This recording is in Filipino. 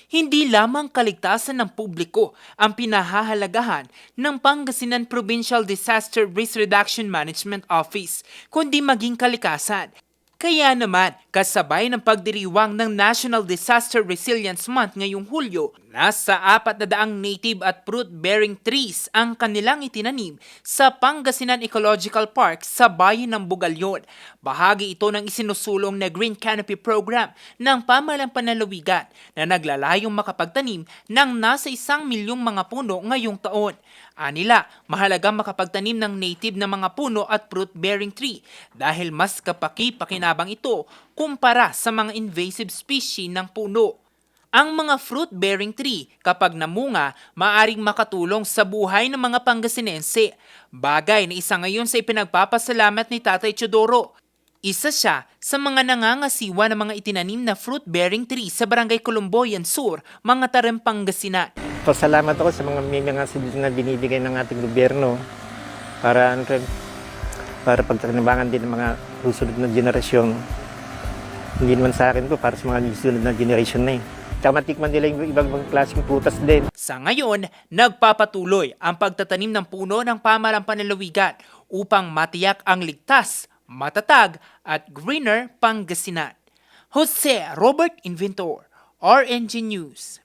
Hindi lamang kaligtasan ng publiko ang pinahahalagahan ng Pangasinan Provincial Disaster Risk Reduction Management Office, kundi maging kalikasan. Kaya naman, kasabay ng pagdiriwang ng National Disaster Resilience Month ngayong Hulyo, nasa 400 native at fruit-bearing trees ang kanilang itinanim sa Pangasinan Ecological Park sa bayan ng Bugalyon. Bahagi ito ng isinusulong na Green Canopy Program ng Pamahalang Panlalawigan na naglalayong makapagtanim ng nasa 1 milyong mga puno ngayong taon. Anila, mahalagang makapagtanim ng native na mga puno at fruit-bearing tree dahil mas kapaki-pakinabang ito kumpara sa mga invasive species ng puno. Ang mga fruit-bearing tree kapag namunga, maaring makatulong sa buhay ng mga Pangasinense. Bagay na isa ngayon sa ipinagpapasalamat ni Tatay Teodoro. Isa siya sa mga nangangasiwa ng mga itinanim na fruit-bearing tree sa Barangay Colomboyan Sur, mga Tarem, Pangasinan. Pasalamat ako sa may mga subsidi na binibigay ng ating gobyerno para pagtakinabangan din ng mga susunod na generasyon. Hindi naman sa akin to, para sa mga susunod na generation na eh. Tsaka matikman nila yung ibang klaseng prutas din. Sa ngayon, nagpapatuloy ang pagtatanim ng puno ng Pamahalang Panlalawigan upang matiyak ang ligtas, matatag at greener Pangasinan. Jose Robert Inventor, RNG News.